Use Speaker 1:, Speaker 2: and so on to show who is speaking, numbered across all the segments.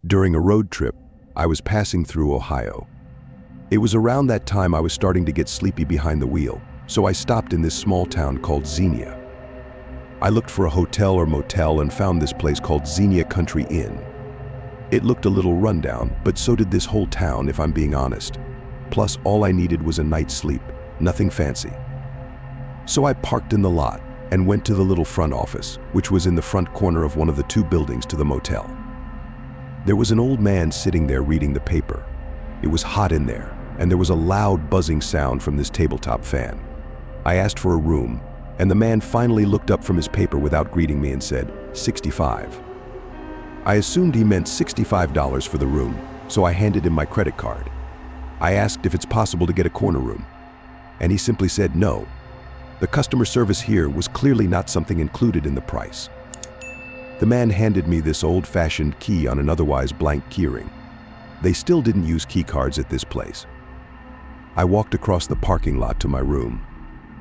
Speaker 1: During a road trip, I was passing through Ohio. It was around that time I was starting to get sleepy behind the wheel, so I stopped in this small town called Xenia. I looked for a hotel or motel and found this place called Xenia Country Inn. It looked a little rundown, but so did this whole town, if I'm being honest. Plus, all I needed was a night's sleep, nothing fancy. So I parked in the lot and went to the little front office, which was in the front corner of one of the two buildings to the motel. There was an old man sitting there reading the paper. It was hot in there, and there was a loud buzzing sound from this tabletop fan. I asked for a room, and the man finally looked up from his paper without greeting me and said, "65." I assumed he meant $65 for the room, so I handed him my credit card. I asked if it's possible to get a corner room, and he simply said no. The customer service here was clearly not something included in the price. The man handed me this old-fashioned key on an otherwise blank keyring. They still didn't use key cards at this place. I walked across the parking lot to my room.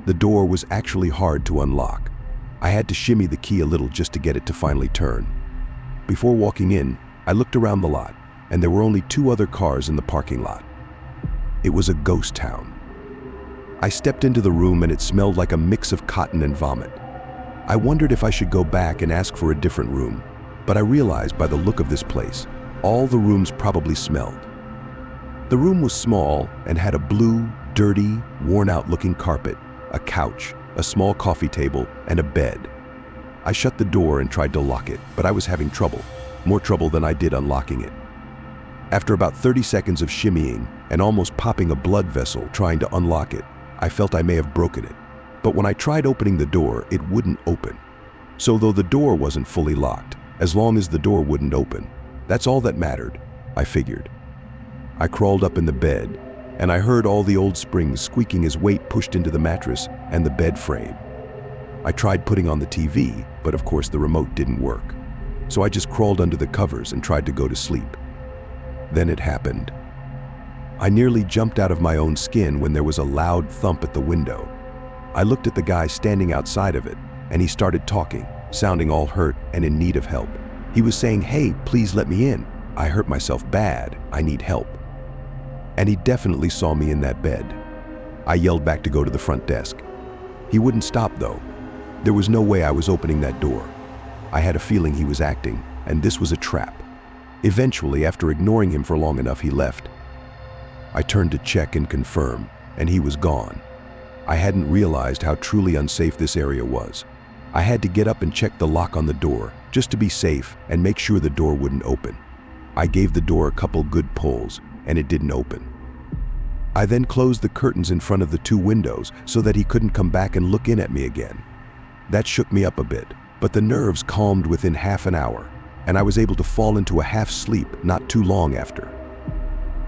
Speaker 1: The door was actually hard to unlock. I had to shimmy the key a little just to get it to finally turn. Before walking in, I looked around the lot, and there were only 2 other cars in the parking lot. It was a ghost town. I stepped into the room and it smelled like a mix of cotton and vomit. I wondered if I should go back and ask for a different room, but I realized by the look of this place, all the rooms probably smelled. The room was small and had a blue, dirty, worn-out looking carpet, a couch, a small coffee table, and a bed. I shut the door and tried to lock it, but I was having trouble, more trouble than I did unlocking it. After about 30 seconds of shimmying and almost popping a blood vessel trying to unlock it, I felt I may have broken it. But when I tried opening the door, it wouldn't open. So though the door wasn't fully locked, as long as the door wouldn't open, that's all that mattered, I figured. I crawled up in the bed, and I heard all the old springs squeaking as weight pushed into the mattress and the bed frame. I tried putting on the TV, but of course the remote didn't work. So I just crawled under the covers and tried to go to sleep. Then it happened. I nearly jumped out of my own skin when there was a loud thump at the window. I looked at the guy standing outside of it, and he started talking, sounding all hurt and in need of help. He was saying, "Hey, please let me in. I hurt myself bad. I need help." And he definitely saw me in that bed. I yelled back to go to the front desk. He wouldn't stop though. There was no way I was opening that door. I had a feeling he was acting, and this was a trap. Eventually, after ignoring him for long enough, he left. I turned to check and confirm, and he was gone. I hadn't realized how truly unsafe this area was. I had to get up and check the lock on the door, just to be safe and make sure the door wouldn't open. I gave the door a couple good pulls, and it didn't open. I then closed the curtains in front of the 2 windows so that he couldn't come back and look in at me again. That shook me up a bit, but the nerves calmed within half an hour, and I was able to fall into a half sleep not too long after.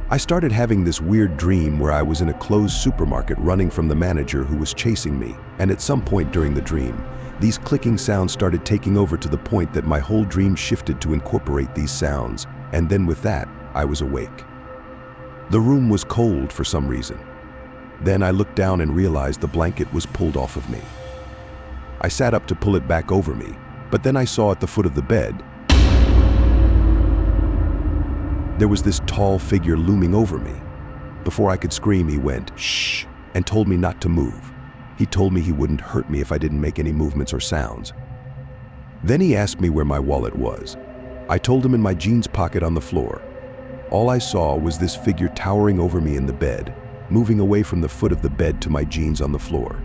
Speaker 1: I started having this weird dream where I was in a closed supermarket running from the manager who was chasing me, and at some point during the dream, these clicking sounds started taking over to the point that my whole dream shifted to incorporate these sounds, and then with that, I was awake. The room was cold for some reason. Then I looked down and realized the blanket was pulled off of me. I sat up to pull it back over me, but then I saw at the foot of the bed, there was this tall figure looming over me. Before I could scream, he went, "Shh," and told me not to move. He told me he wouldn't hurt me if I didn't make any movements or sounds. Then he asked me where my wallet was. I told him in my jeans pocket on the floor. All I saw was this figure towering over me in the bed, moving away from the foot of the bed to my jeans on the floor.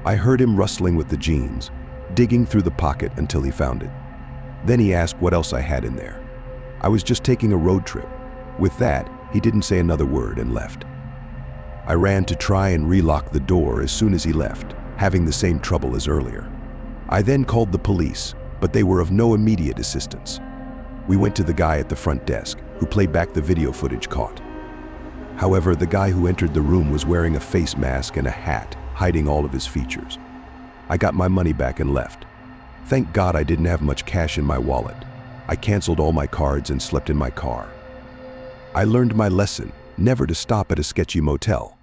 Speaker 1: I heard him rustling with the jeans, digging through the pocket until he found it. Then he asked what else I had in there. I was just taking a road trip. With that, he didn't say another word and left. I ran to try and relock the door as soon as he left, having the same trouble as earlier. I then called the police, but they were of no immediate assistance. We went to the guy at the front desk, who played back the video footage caught. However, the guy who entered the room was wearing a face mask and a hat, hiding all of his features. I got my money back and left. Thank God I didn't have much cash in my wallet. I canceled all my cards and slept in my car. I learned my lesson, never to stop at a sketchy motel.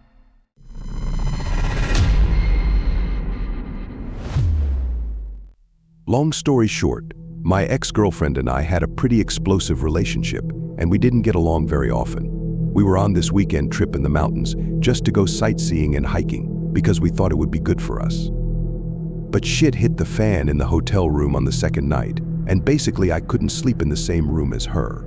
Speaker 1: Long story short, My ex-girlfriend and I had a pretty explosive relationship, and we didn't get along very often. We were on this weekend trip in the mountains just to go sightseeing and hiking because we thought it would be good for us. But shit hit the fan in the hotel room on the second night, and basically I couldn't sleep in the same room as her.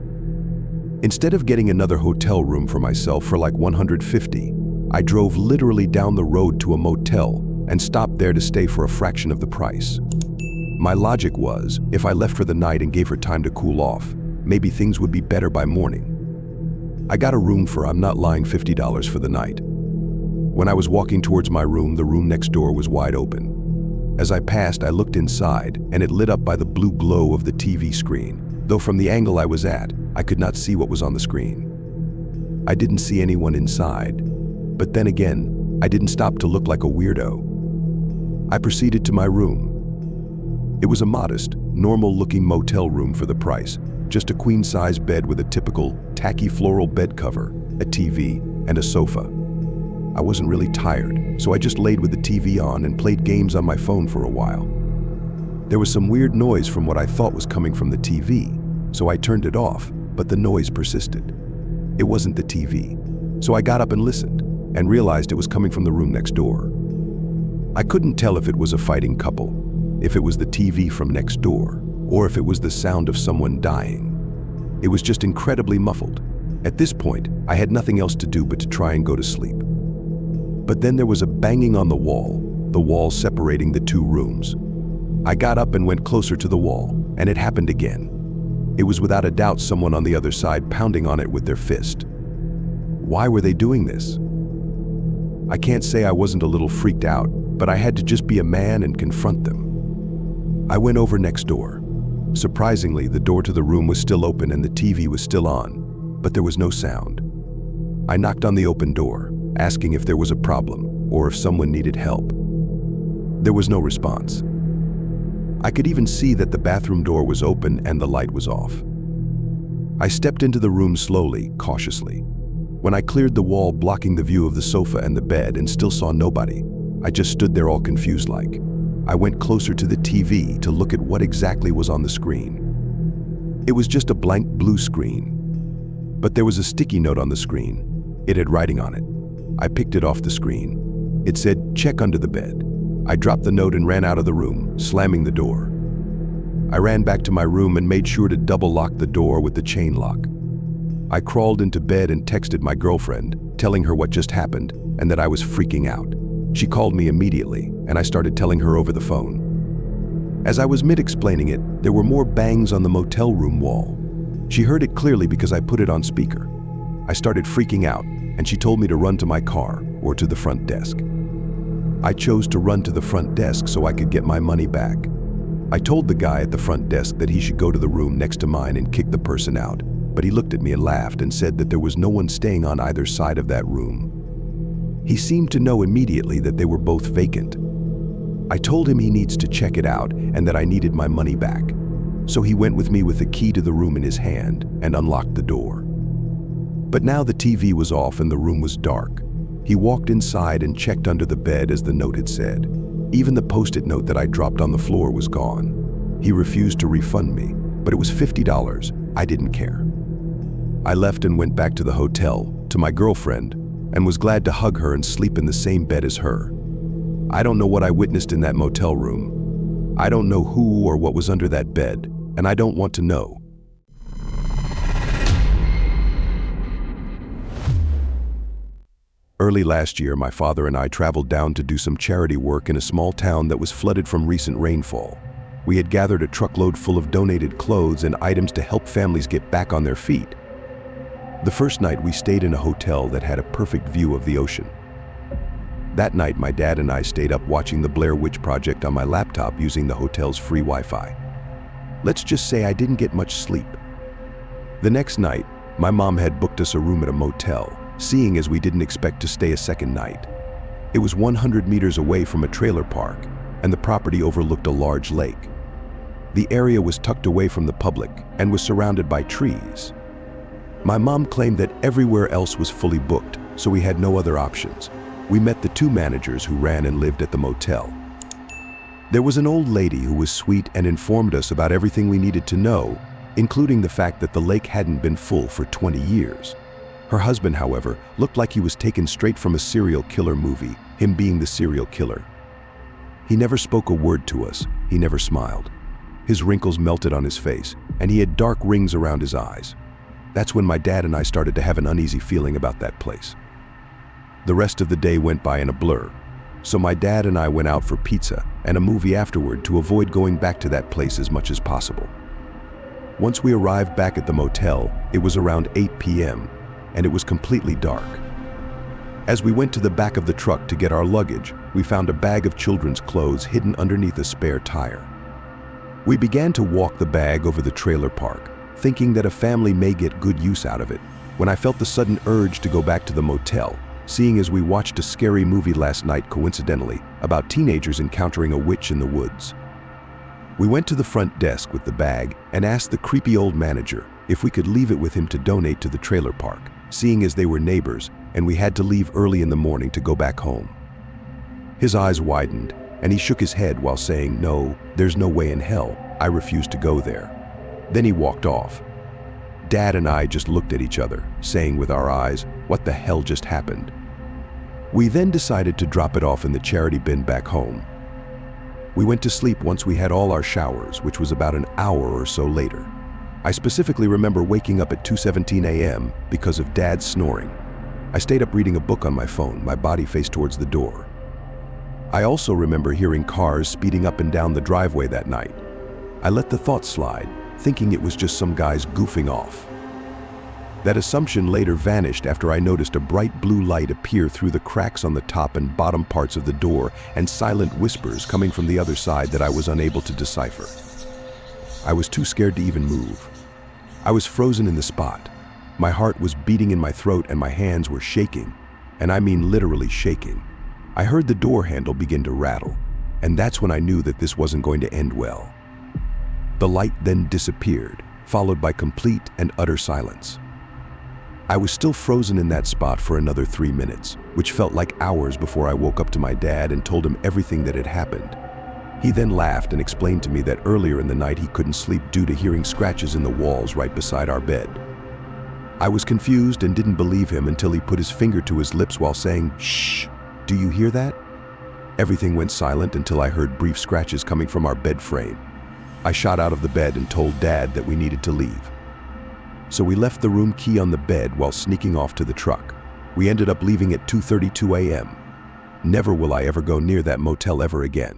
Speaker 1: Instead of getting another hotel room for myself for like $150, I drove literally down the road to a motel and stopped there to stay for a fraction of the price. My logic was, if I left for the night and gave her time to cool off, maybe things would be better by morning. I got a room for, I'm not lying, $50 for the night. When I was walking towards my room, the room next door was wide open. As I passed, I looked inside, and it lit up by the blue glow of the TV screen, though from the angle I was at, I could not see what was on the screen. I didn't see anyone inside, but then again, I didn't stop to look like a weirdo. I proceeded to my room. It was a modest, normal-looking motel room for the price, just a queen-size bed with a typical tacky floral bed cover, a TV, and a sofa. I wasn't really tired, so I just laid with the TV on and played games on my phone for a while. There was some weird noise from what I thought was coming from the TV, so I turned it off, but the noise persisted. It wasn't the TV, so I got up and listened, and realized it was coming from the room next door. I couldn't tell if it was a fighting couple, if it was the TV from next door, or if it was the sound of someone dying. It was just incredibly muffled. At this point, I had nothing else to do but to try and go to sleep. But then there was a banging on the wall separating the two rooms. I got up and went closer to the wall, and it happened again. It was without a doubt someone on the other side pounding on it with their fist. Why were they doing this? I can't say I wasn't a little freaked out, but I had to just be a man and confront them. I went over next door. Surprisingly, the door to the room was still open and the TV was still on, but there was no sound. I knocked on the open door, asking if there was a problem or if someone needed help. There was no response. I could even see that the bathroom door was open and the light was off. I stepped into the room slowly, cautiously. When I cleared the wall blocking the view of the sofa and the bed and still saw nobody, I just stood there all confused like. I went closer to the TV to look at what exactly was on the screen. It was just a blank blue screen. But there was a sticky note on the screen. It had writing on it. I picked it off the screen. It said, "Check under the bed." I dropped the note and ran out of the room, slamming the door. I ran back to my room and made sure to double lock the door with the chain lock. I crawled into bed and texted my girlfriend, telling her what just happened and that I was freaking out. She called me immediately, and I started telling her over the phone. As I was mid-explaining it, there were more bangs on the motel room wall. She heard it clearly because I put it on speaker. I started freaking out, and she told me to run to my car or to the front desk. I chose to run to the front desk so I could get my money back. I told the guy at the front desk that he should go to the room next to mine and kick the person out, but he looked at me and laughed and said that there was no one staying on either side of that room. He seemed to know immediately that they were both vacant. I told him he needs to check it out and that I needed my money back. So he went with me with the key to the room in his hand and unlocked the door. But now the TV was off and the room was dark. He walked inside and checked under the bed as the note had said. Even the post-it note that I dropped on the floor was gone. He refused to refund me, but it was $50. I didn't care. I left and went back to the hotel, to my girlfriend, and was glad to hug her and sleep in the same bed as her. I don't know what I witnessed in that motel room. I don't know who or what was under that bed, and I don't want to know. Early last year, my father and I traveled down to do some charity work in a small town that was flooded from recent rainfall. We had gathered a truckload full of donated clothes and items to help families get back on their feet. The first night, we stayed in a hotel that had a perfect view of the ocean. That night, my dad and I stayed up watching the Blair Witch Project on my laptop using the hotel's free Wi-Fi. Let's just say I didn't get much sleep. The next night, my mom had booked us a room at a motel, seeing as we didn't expect to stay a second night. It was 100 meters away from a trailer park, and the property overlooked a large lake. The area was tucked away from the public and was surrounded by trees. My mom claimed that everywhere else was fully booked, so we had no other options. We met the two managers who ran and lived at the motel. There was an old lady who was sweet and informed us about everything we needed to know, including the fact that the lake hadn't been full for 20 years. Her husband, however, looked like he was taken straight from a serial killer movie, him being the serial killer. He never spoke a word to us, he never smiled. His wrinkles melted on his face, and he had dark rings around his eyes. That's when my dad and I started to have an uneasy feeling about that place. The rest of the day went by in a blur, so my dad and I went out for pizza and a movie afterward to avoid going back to that place as much as possible. Once we arrived back at the motel, it was around 8 p.m., and it was completely dark. As we went to the back of the truck to get our luggage, we found a bag of children's clothes hidden underneath a spare tire. We began to walk the bag over the trailer park, thinking that a family may get good use out of it, when I felt the sudden urge to go back to the motel, seeing as we watched a scary movie last night coincidentally about teenagers encountering a witch in the woods. We went to the front desk with the bag and asked the creepy old manager if we could leave it with him to donate to the trailer park, seeing as they were neighbors and we had to leave early in the morning to go back home. His eyes widened and he shook his head while saying, "No, there's no way in hell, I refuse to go there." Then he walked off. Dad and I just looked at each other, saying with our eyes, "What the hell just happened?" We then decided to drop it off in the charity bin back home. We went to sleep once we had all our showers, which was about an hour or so later. I specifically remember waking up at 2:17 a.m. because of Dad's snoring. I stayed up reading a book on my phone, my body faced towards the door. I also remember hearing cars speeding up and down the driveway that night. I let the thought slide, thinking it was just some guys goofing off. That assumption later vanished after I noticed a bright blue light appear through the cracks on the top and bottom parts of the door and silent whispers coming from the other side that I was unable to decipher. I was too scared to even move. I was frozen in the spot. My heart was beating in my throat and my hands were shaking, and I mean literally shaking. I heard the door handle begin to rattle, and that's when I knew that this wasn't going to end well. The light then disappeared, followed by complete and utter silence. I was still frozen in that spot for another 3 minutes, which felt like hours before I woke up to my dad and told him everything that had happened. He then laughed and explained to me that earlier in the night he couldn't sleep due to hearing scratches in the walls right beside our bed. I was confused and didn't believe him until he put his finger to his lips while saying, "Shh, do you hear that?" Everything went silent until I heard brief scratches coming from our bed frame. I shot out of the bed and told Dad that we needed to leave. So we left the room key on the bed while sneaking off to the truck. We ended up leaving at 2:32 a.m. Never will I ever go near that motel ever again.